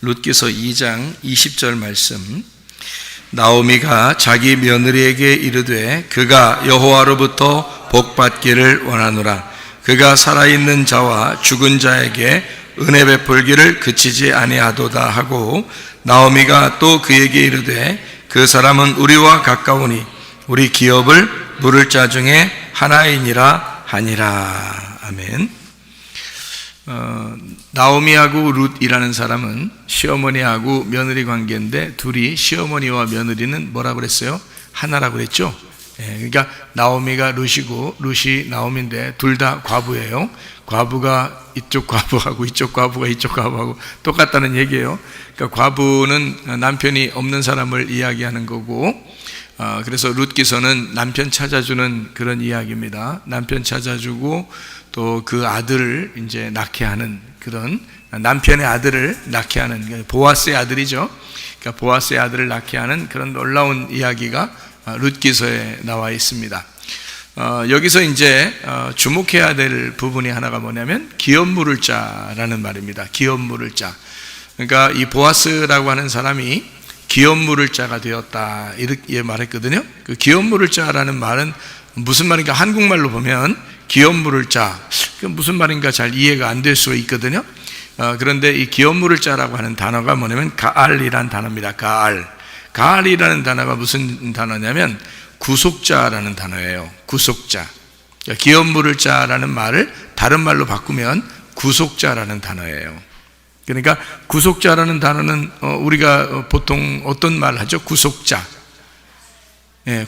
룻기서 2장 20절 말씀. 나오미가 자기 며느리에게 이르되 그가 여호와로부터 복받기를 원하노라. 그가 살아있는 자와 죽은 자에게 은혜 베풀기를 그치지 아니하도다 하고, 나오미가 또 그에게 이르되 그 사람은 우리와 가까우니 우리 기업을 물을 자 중에 하나이니라 하니라. 아멘. 나오미하고 룻이라는 사람은 시어머니하고 며느리 관계인데, 둘이 시어머니와 며느리는 뭐라고 그랬어요? 하나라고 그랬죠. 그러니까 나오미가 룻이고 룻이 나오미인데 둘 다 과부예요. 과부가 이쪽 과부하고 이쪽 과부가 이쪽 과부하고 똑같다는 얘기예요. 그러니까 과부는 남편이 없는 사람을 이야기하는 거고, 그래서 룻기서는 남편 찾아주는 그런 이야기입니다. 남편 찾아주고 또 그 아들을 이제 낳게 하는, 그런 남편의 아들을 낳게 하는, 보아스의 아들이죠. 그러니까 보아스의 아들을 낳게 하는 그런 놀라운 이야기가 룻기서에 나와 있습니다. 여기서 이제 주목해야 될 부분이 하나가 뭐냐면 기업 물을 자라는 말입니다. 기업 물을 자. 그러니까 이 보아스라고 하는 사람이 기업 물을 자가 되었다, 이렇게 말했거든요. 그 기업 물을 자라는 말은 무슨 말인가, 한국말로 보면 기업 물을 자, 그 무슨 말인가 잘 이해가 안 될 수 있거든요. 그런데 이 기업 물을 자라고 하는 단어가 뭐냐면 가알이라는 단어입니다. 가알이라는 단어가 무슨 단어냐면 구속자라는 단어예요. 구속자. 기업 물을 자라는 말을 다른 말로 바꾸면 구속자라는 단어예요. 그러니까 구속자라는 단어는 우리가 보통 어떤 말을 하죠? 구속자.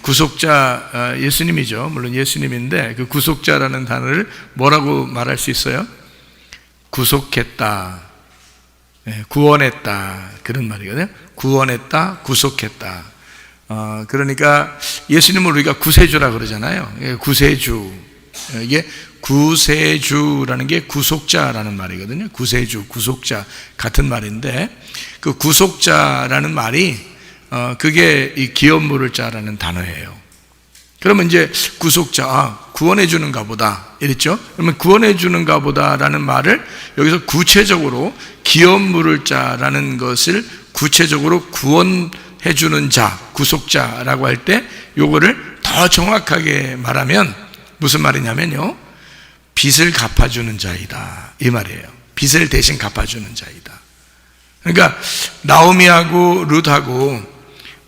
구속자, 예수님이죠. 물론 예수님인데 그 구속자라는 단어를 뭐라고 말할 수 있어요? 구속했다, 구원했다, 그런 말이거든요. 구원했다, 구속했다. 그러니까 예수님을 우리가 구세주라 그러잖아요. 구세주. 이게 구세주라는 게 구속자라는 말이거든요. 구세주, 구속자 같은 말인데, 그 구속자라는 말이 그게 이 기업 물을 자라는 단어예요. 그러면 이제 구속자, 구원해 주는가 보다 이랬죠. 그러면 구원해 주는가 보다라는 말을 여기서 구체적으로 기업 물을 자라는 것을 구체적으로 구원해 주는 자, 구속자라고 할 때 요거를 더 정확하게 말하면 무슨 말이냐면요, 빚을 갚아주는 자이다, 이 말이에요. 빚을 대신 갚아주는 자이다. 그러니까 나오미하고 룻하고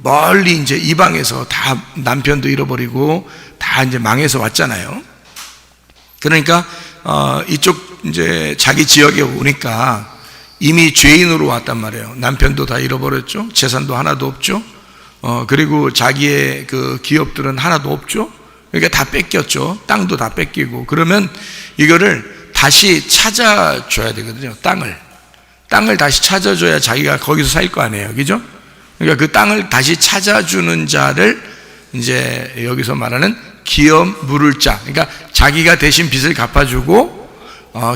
멀리 이제 이방에서 다 남편도 잃어버리고 다 이제 망해서 왔잖아요. 그러니까 이쪽 이제 자기 지역에 오니까 이미 죄인으로 왔단 말이에요. 남편도 다 잃어버렸죠. 재산도 하나도 없죠. 그리고 자기의 그 기업들은 하나도 없죠. 그러니까 다 뺏겼죠. 땅도 다 뺏기고. 그러면 이거를 다시 찾아줘야 되거든요. 땅을 다시 찾아줘야 자기가 거기서 살 거 아니에요. 그죠? 그러니까 그 땅을 다시 찾아주는 자를 이제 여기서 말하는 기업 물을 자. 그러니까 자기가 대신 빚을 갚아주고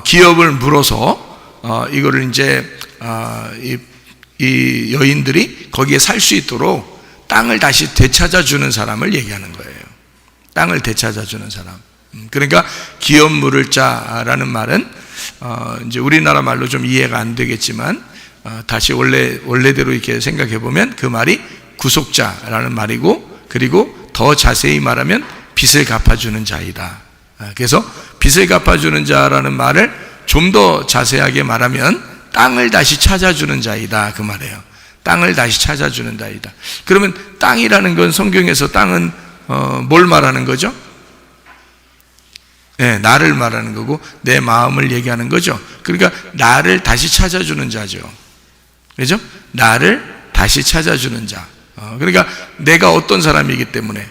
기업을 물어서 이거를 이제 이 여인들이 거기에 살 수 있도록 땅을 다시 되찾아주는 사람을 얘기하는 거예요. 땅을 되찾아주는 사람. 그러니까 기업 물을 자라는 말은 이제 우리나라 말로 좀 이해가 안 되겠지만, 다시 원래대로 이렇게 생각해 보면 그 말이 구속자라는 말이고, 그리고 더 자세히 말하면 빚을 갚아주는 자이다. 그래서 빚을 갚아주는 자라는 말을 좀 더 자세하게 말하면 땅을 다시 찾아주는 자이다, 그 말이에요. 땅을 다시 찾아주는 자이다. 그러면 땅이라는 건 성경에서 땅은 뭘 말하는 거죠? 나를 말하는 거고 내 마음을 얘기하는 거죠. 그러니까 나를 다시 찾아주는 자죠. 그죠? 나를 다시 찾아주는 자. 그러니까 내가 어떤 사람이기 때문에,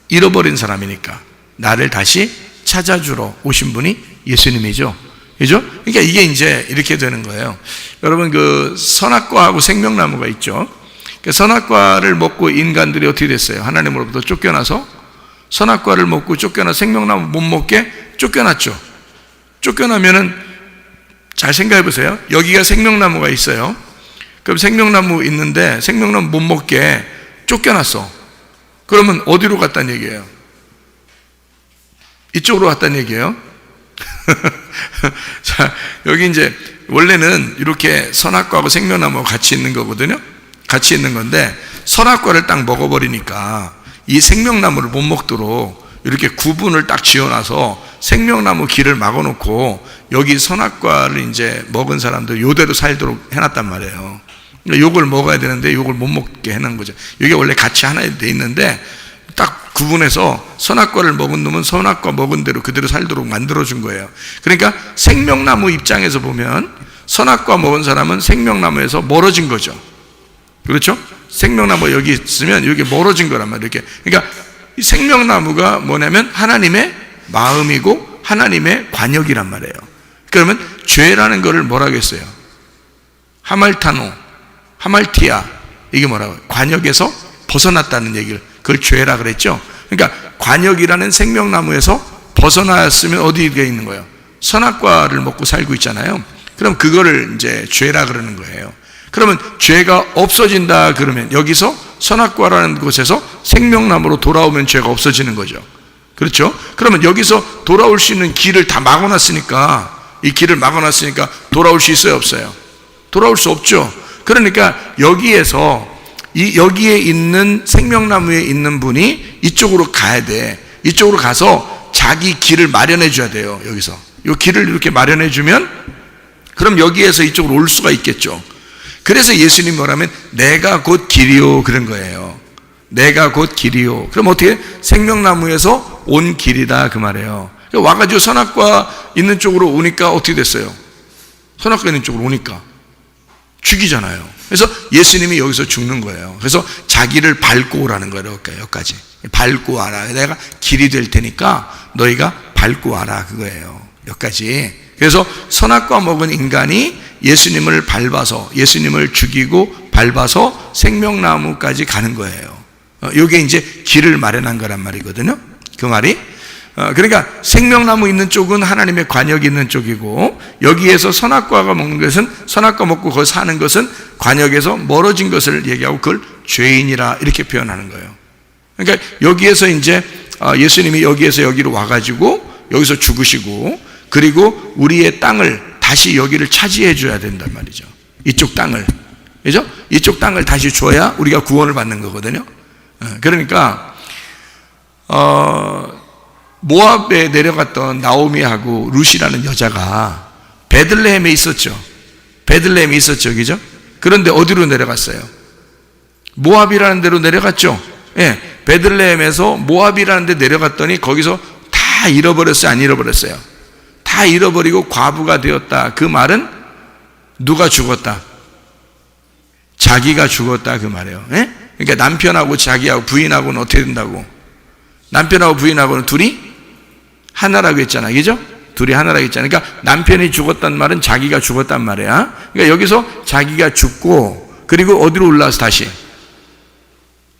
잃어버린 사람이니까 나를 다시 찾아주러 오신 분이 예수님이죠. 그죠? 그러니까 이게 이제 이렇게 되는 거예요. 여러분, 그 선악과하고 생명나무가 있죠. 그 선악과를 먹고 인간들이 어떻게 됐어요? 하나님으로부터 쫓겨나서 선악과를 먹고 쫓겨나 생명나무 못 먹게 쫓겨났죠. 쫓겨나면은 잘 생각해 보세요. 여기가 생명나무가 있어요. 그럼 생명나무 있는데 생명나무 못 먹게 쫓겨났어. 그러면 어디로 갔다는 얘기예요? 이쪽으로 갔다는 얘기예요. 자, 여기 이제 원래는 이렇게 선악과하고 생명나무가 같이 있는 거거든요. 같이 있는 건데 선악과를 딱 먹어버리니까 이 생명나무를 못 먹도록 이렇게 구분을 딱 지어놔서 생명나무 길을 막아놓고 여기 선악과를 이제 먹은 사람들 요대로 살도록 해놨단 말이에요. 요걸 먹어야 되는데 요걸 못 먹게 해놓은 거죠. 이게 원래 같이 하나 돼 있는데 딱 구분해서 선악과를 먹은 놈은 선악과 먹은 대로 그대로 살도록 만들어준 거예요. 그러니까 생명나무 입장에서 보면 선악과 먹은 사람은 생명나무에서 멀어진 거죠. 그렇죠? 생명나무 여기 있으면 여기 멀어진 거란 말이에요. 이렇게. 그러니까 이 생명나무가 뭐냐면 하나님의 마음이고 하나님의 관역이란 말이에요. 그러면 죄라는 거를 뭐라고 했어요? 하말타노, 하말티아, 이게 뭐라고요? 관역에서 벗어났다는 얘기를, 그걸 죄라 그랬죠. 그러니까 관역이라는 생명나무에서 벗어났으면 어디에 있는 거예요? 선악과를 먹고 살고 있잖아요. 그럼 그거를 이제 죄라 그러는 거예요. 그러면 죄가 없어진다 그러면 여기서 선악과라는 곳에서 생명나무로 돌아오면 죄가 없어지는 거죠. 그렇죠? 그러면 여기서 돌아올 수 있는 길을 다 막아놨으니까, 이 길을 막아놨으니까 돌아올 수 있어요, 없어요? 돌아올 수 없죠. 그러니까 여기에서 여기에 있는 생명나무에 있는 분이 이쪽으로 가야 돼. 이쪽으로 가서 자기 길을 마련해 줘야 돼요. 여기서 이 길을 이렇게 마련해 주면 그럼 여기에서 이쪽으로 올 수가 있겠죠. 그래서 예수님이 뭐라면 내가 곧 길이요 그런 거예요. 내가 곧 길이요. 그럼 어떻게? 생명나무에서 온 길이다 그 말이에요. 와가지고 선악과 있는 쪽으로 오니까 어떻게 됐어요? 선악과 있는 쪽으로 오니까 죽이잖아요. 그래서 예수님이 여기서 죽는 거예요. 그래서 자기를 밟고 오라는 거예요. 여기까지 밟고 와라. 내가 길이 될 테니까 너희가 밟고 와라 그거예요. 여기까지. 그래서 선악과 먹은 인간이 예수님을 밟아서, 예수님을 죽이고 밟아서 생명나무까지 가는 거예요. 이게 이제 길을 마련한 거란 말이거든요. 그 말이. 그러니까 생명나무 있는 쪽은 하나님의 관역이 있는 쪽이고, 여기에서 선악과가 먹는 것은, 선악과 먹고 거기 사는 것은 관역에서 멀어진 것을 얘기하고 그걸 죄인이라 이렇게 표현하는 거예요. 그러니까 여기에서 이제 예수님이 여기에서 여기로 와가지고 여기서 죽으시고, 그리고 우리의 땅을 다시 여기를 차지해 줘야 된단 말이죠. 이쪽 땅을. 그죠? 이쪽 땅을 다시 줘야 우리가 구원을 받는 거거든요. 그러니까 모압에 내려갔던 나오미하고 룻이라는 여자가 베들레헴에 있었죠. 베들레헴에 있었죠. 그죠? 그런데 어디로 내려갔어요? 모압이라는 데로 내려갔죠. 예, 베들레헴에서 모압이라는 데 내려갔더니 거기서 다 잃어버렸어요? 안 잃어버렸어요? 다 잃어버리고 과부가 되었다. 그 말은 누가 죽었다? 자기가 죽었다 그 말이에요. 예? 그러니까 남편하고 자기하고 부인하고는 어떻게 된다고? 남편하고 부인하고는 둘이 하나라고 했잖아. 그죠? 둘이 하나라고 했잖아. 그러니까 남편이 죽었단 말은 자기가 죽었단 말이야. 그러니까 여기서 자기가 죽고, 그리고 어디로 올라와서 다시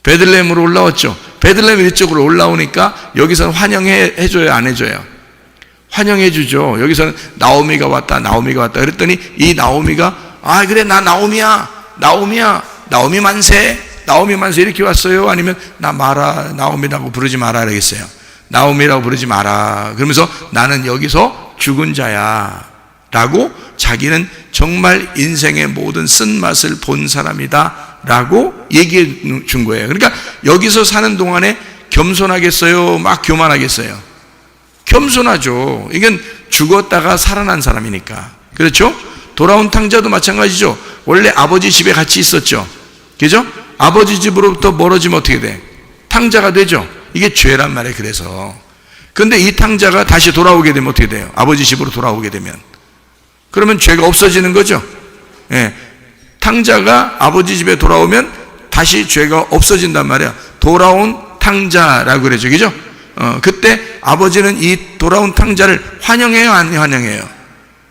베들레헴으로 올라왔죠. 베들레헴 이쪽으로 올라오니까 여기서는 환영해 줘요, 안 해줘요? 환영해 주죠. 여기서는 나오미가 왔다, 나오미가 왔다. 그랬더니 이 나오미가 그래 나 나오미야, 나오미 만세, 나오미 만세 이렇게 왔어요? 아니면 나 마라, 나오미라고 부르지 마라 그러겠어요? 나오미라고 부르지 마라. 그러면서 나는 여기서 죽은 자야 라고, 자기는 정말 인생의 모든 쓴맛을 본 사람이다 라고 얘기해 준 거예요. 그러니까 여기서 사는 동안에 겸손하겠어요? 막 교만하겠어요? 겸손하죠. 이건 죽었다가 살아난 사람이니까. 그렇죠? 돌아온 탕자도 마찬가지죠. 원래 아버지 집에 같이 있었죠. 그죠? 아버지 집으로부터 멀어지면 어떻게 돼? 탕자가 되죠. 이게 죄란 말이에요. 그래서. 근데 이 탕자가 다시 돌아오게 되면 어떻게 돼요? 아버지 집으로 돌아오게 되면. 그러면 죄가 없어지는 거죠. 예. 탕자가 아버지 집에 돌아오면 다시 죄가 없어진단 말이에요. 돌아온 탕자라고 그러죠. 그죠? 그때 아버지는 이 돌아온 탕자를 환영해요, 안 환영해요?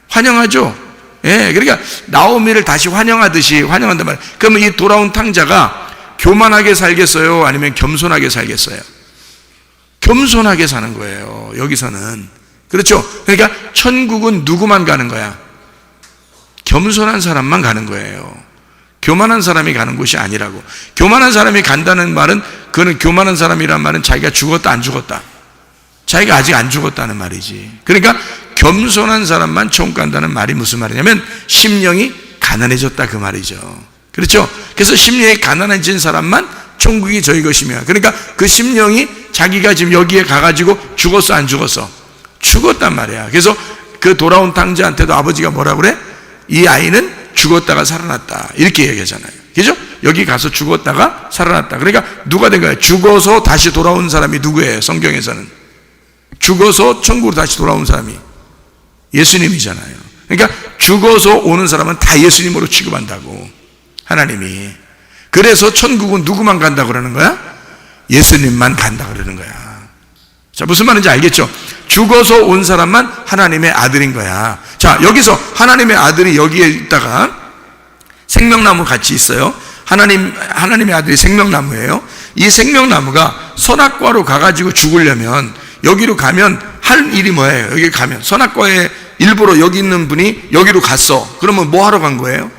환영하죠. 예, 그러니까 나오미를 다시 환영하듯이 환영한단 말이에요. 그러면 이 돌아온 탕자가 교만하게 살겠어요? 아니면 겸손하게 살겠어요? 겸손하게 사는 거예요, 여기서는. 그렇죠? 그러니까 천국은 누구만 가는 거야? 겸손한 사람만 가는 거예요. 교만한 사람이 가는 곳이 아니라고. 교만한 사람이 간다는 말은, 그거는 교만한 사람이란 말은 자기가 죽었다 안 죽었다? 자기가 아직 안 죽었다는 말이지. 그러니까 겸손한 사람만 천국 간다는 말이 무슨 말이냐면 심령이 가난해졌다 그 말이죠. 그렇죠? 그래서 심령이 가난해진 사람만 천국이 저희 것이며, 그러니까 그 심령이 자기가 지금 여기에 가가지고 죽었어 안 죽었어? 죽었단 말이야. 그래서 그 돌아온 탕자한테도 아버지가 뭐라 그래? 이 아이는 죽었다가 살아났다 이렇게 얘기하잖아요. 그죠? 여기 가서 죽었다가 살아났다. 그러니까 누가 된 거야? 죽어서 다시 돌아온 사람이 누구예요? 성경에서는 죽어서 천국으로 다시 돌아온 사람이 예수님이잖아요. 그러니까 죽어서 오는 사람은 다 예수님으로 취급한다고 하나님이. 그래서 천국은 누구만 간다 그러는 거야? 예수님만 간다 그러는 거야. 자, 무슨 말인지 알겠죠? 죽어서 온 사람만 하나님의 아들인 거야. 자, 여기서 하나님의 아들이 여기에 있다가 생명나무 같이 있어요. 하나님의 아들이 생명나무예요. 이 생명나무가 선악과로 가가지고 죽으려면 여기로 가면 할 일이 뭐예요? 여기 가면 선악과에 일부러 여기 있는 분이 여기로 갔어. 그러면 뭐 하러 간 거예요?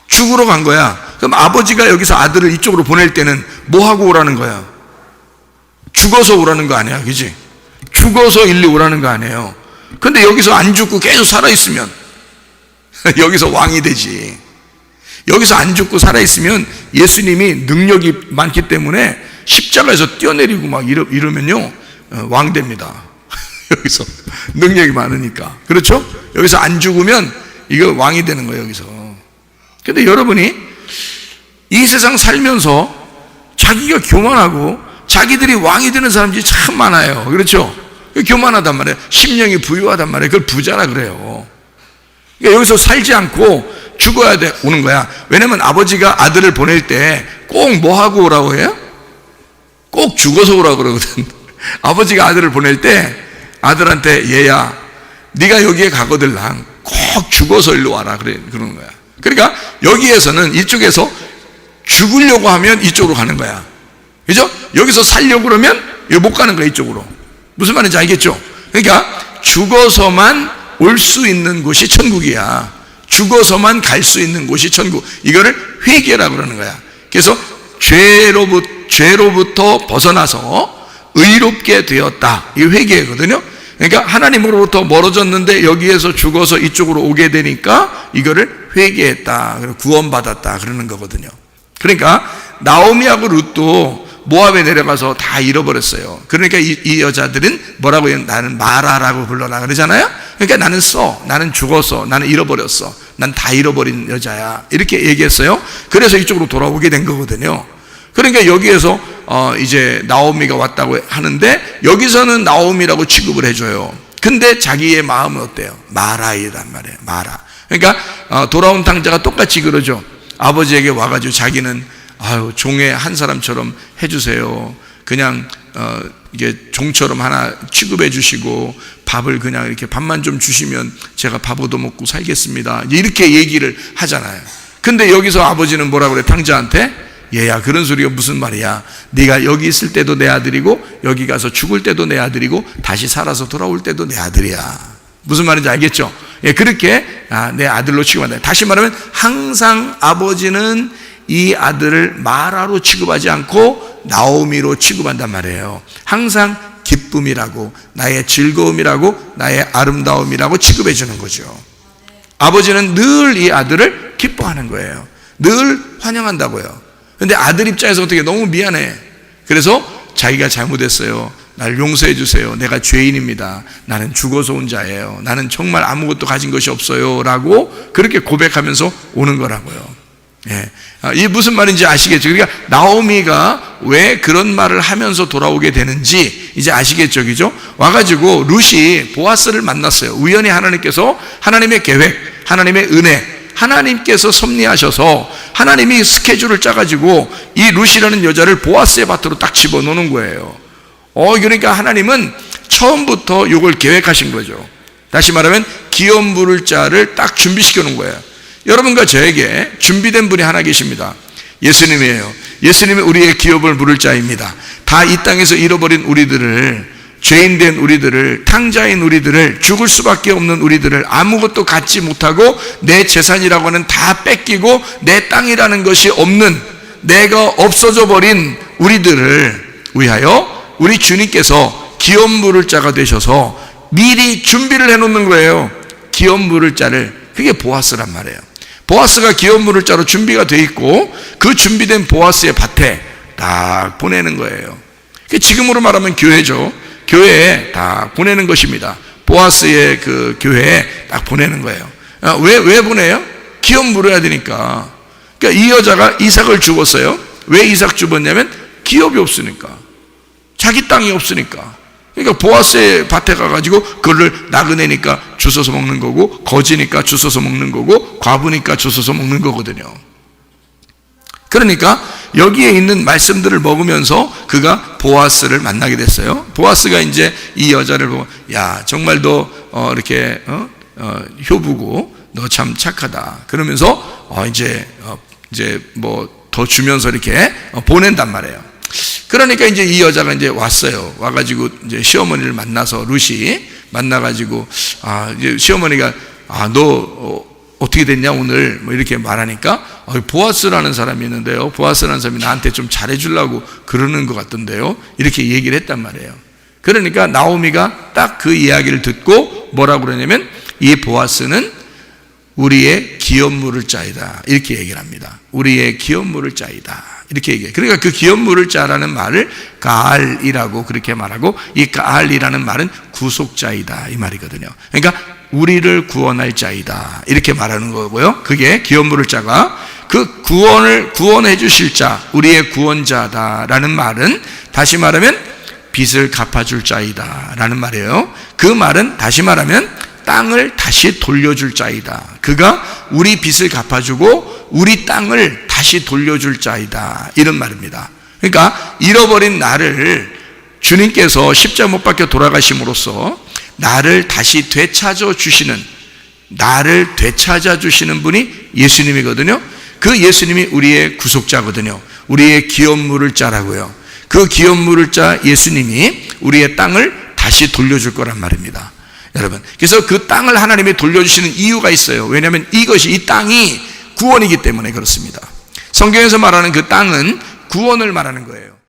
죽으러 간 거야. 그럼 아버지가 여기서 아들을 이쪽으로 보낼 때는 뭐 하고 오라는 거야? 죽어서 오라는 거 아니야, 그지? 죽어서 일리 오라는 거 아니에요. 근데 여기서 안 죽고 계속 살아있으면 여기서 왕이 되지. 여기서 안 죽고 살아있으면 예수님이 능력이 많기 때문에 십자가에서 뛰어내리고 막 이러면요 왕 됩니다. 여기서 능력이 많으니까. 그렇죠? 여기서 안 죽으면 이거 왕이 되는 거예요, 여기서. 근데 여러분이 이 세상 살면서 자기가 교만하고 자기들이 왕이 되는 사람들이 참 많아요. 그렇죠? 교만하단 말이에요. 심령이 부유하단 말이에요. 그걸 부자라 그래요. 그러니까 여기서 살지 않고 죽어야 오는 거야. 왜냐면 아버지가 아들을 보낼 때 꼭 뭐 하고 오라고 해요? 꼭 죽어서 오라고 그러거든. 아버지가 아들을 보낼 때 아들한테 얘야 네가 여기에 가거들랑 꼭 죽어서 일로 와라 그러는 거야. 그러니까 여기에서는 이쪽에서 죽으려고 하면 이쪽으로 가는 거야. 그죠? 여기서 살려고 그러면 여기 못 가는 거야, 이쪽으로. 무슨 말인지 알겠죠? 그러니까 죽어서만 올 수 있는 곳이 천국이야. 죽어서만 갈 수 있는 곳이 천국. 이거를 회개라고 그러는 거야. 그래서 죄로부터 벗어나서 의롭게 되었다. 이게 회개거든요. 그러니까 하나님으로부터 멀어졌는데 여기에서 죽어서 이쪽으로 오게 되니까 이거를 회개했다. 구원받았다. 그러는 거거든요. 그러니까 나오미하고 룻도 모압에 내려가서 다 잃어버렸어요. 그러니까 이 여자들은 뭐라고 해요? 나는 마라라고 불러라 그러잖아요. 그러니까 나는 죽었어. 나는 잃어버렸어. 난 다 잃어버린 여자야. 이렇게 얘기했어요. 그래서 이쪽으로 돌아오게 된 거거든요. 그러니까 여기에서 이제 나오미가 왔다고 하는데 여기서는 나오미라고 취급을 해줘요. 근데 자기의 마음은 어때요? 마라이란 말이에요. 마라. 그러니까 돌아온 탕자가 똑같이 그러죠. 아버지에게 와가지고 자기는 종의 한 사람처럼 해주세요. 그냥 이게 종처럼 하나 취급해 주시고 밥을 그냥 이렇게 밥만 좀 주시면 제가 밥 얻어 먹고 살겠습니다. 이렇게 얘기를 하잖아요. 근데 여기서 아버지는 뭐라고 그래? 탕자한테 얘야 그런 소리가 무슨 말이야? 네가 여기 있을 때도 내 아들이고 여기 가서 죽을 때도 내 아들이고 다시 살아서 돌아올 때도 내 아들이야. 무슨 말인지 알겠죠? 예, 그렇게 내 아들로 취급한다. 다시 말하면 항상 아버지는 이 아들을 마라로 취급하지 않고 나오미로 취급한단 말이에요. 항상 기쁨이라고, 나의 즐거움이라고, 나의 아름다움이라고 취급해 주는 거죠. 아버지는 늘 이 아들을 기뻐하는 거예요. 늘 환영한다고요. 근데 아들 입장에서 어떻게 너무 미안해. 그래서 자기가 잘못했어요. 날 용서해 주세요. 내가 죄인입니다. 나는 죽어서 온 자예요. 나는 정말 아무것도 가진 것이 없어요. 라고 그렇게 고백하면서 오는 거라고요. 예. 이게 무슨 말인지 아시겠죠? 그러니까 나오미가 왜 그런 말을 하면서 돌아오게 되는지 이제 아시겠죠? 그죠? 와가지고 룻이 보아스를 만났어요. 우연히 하나님께서 하나님의 계획, 하나님의 은혜, 하나님께서 섭리하셔서 하나님이 스케줄을 짜가지고 이 룻이라는 여자를 보아스의 밭으로 딱 집어넣는 거예요. 그러니까 하나님은 처음부터 이걸 계획하신 거죠. 다시 말하면 기업 물을 자를 딱 준비시켜 놓은 거예요. 여러분과 저에게 준비된 분이 하나 계십니다. 예수님이에요. 예수님이 우리의 기업을 물을 자입니다. 다 이 땅에서 잃어버린 우리들을, 죄인된 우리들을, 탕자인 우리들을, 죽을 수밖에 없는 우리들을 아무것도 갖지 못하고 내 재산이라고 하는 다 뺏기고 내 땅이라는 것이 없는, 내가 없어져 버린 우리들을 위하여 우리 주님께서 기업 물을 자가 되셔서 미리 준비를 해놓는 거예요. 기업 물을 자를. 그게 보아스란 말이에요. 보아스가 기업 물을 자로 준비가 돼 있고 그 준비된 보아스의 밭에 딱 보내는 거예요. 지금으로 말하면 교회죠. 교회에 딱 보내는 것입니다. 보아스의 그 교회에 딱 보내는 거예요. 왜 보내요? 기업 물어야 되니까. 그러니까 이 여자가 이삭을 죽었어요. 왜 이삭 죽었냐면 기업이 없으니까. 자기 땅이 없으니까. 그러니까 보아스의 밭에 가가지고 그거를 나그네니까 주워서 먹는 거고, 거지니까 주워서 먹는 거고, 과부니까 주워서 먹는 거거든요. 그러니까 여기에 있는 말씀들을 먹으면서 그가 보아스를 만나게 됐어요. 보아스가 이제 이 여자를 보고, 야, 정말 너 이렇게 효부고 너 참 착하다. 그러면서 이제 뭐 더 주면서 이렇게 보낸단 말이에요. 그러니까 이제 이 여자가 이제 왔어요. 와가지고 이제 시어머니를 만나서, 루시 만나가지고, 이제 시어머니가, 너 어떻게 됐냐 오늘, 뭐 이렇게 말하니까, 보아스라는 사람이 있는데요, 보아스라는 사람이 나한테 좀 잘해주려고 그러는 것 같던데요, 이렇게 얘기를 했단 말이에요. 그러니까 나오미가 딱 그 이야기를 듣고 뭐라고 그러냐면, 이 보아스는 우리의 기업 물을 자이다, 이렇게 얘기를 합니다. 우리의 기업 물을 자이다, 이렇게 얘기해요. 그러니까 그 기업 물을 자라는 말을 가알이라고 그렇게 말하고, 이 가알이라는 말은 구속자이다, 이 말이거든요. 그러니까 우리를 구원할 자이다, 이렇게 말하는 거고요. 그게 기업 물을 자가 그 구원해 주실 자, 우리의 구원자다라는 말은 다시 말하면 빚을 갚아줄 자이다 라는 말이에요. 그 말은 다시 말하면 땅을 다시 돌려줄 자이다. 그가 우리 빚을 갚아주고 우리 땅을 다시 돌려줄 자이다, 이런 말입니다. 그러니까 잃어버린 나를 주님께서 십자가 못 박혀 돌아가심으로써 나를 다시 되찾아 주시는 분이 예수님이거든요. 그 예수님이 우리의 구속자거든요. 우리의 기업 물을 자라고요. 그 기업 물을 자 예수님이 우리의 땅을 다시 돌려줄 거란 말입니다, 여러분. 그래서 그 땅을 하나님이 돌려주시는 이유가 있어요. 왜냐하면 이 땅이 구원이기 때문에 그렇습니다. 성경에서 말하는 그 땅은 구원을 말하는 거예요.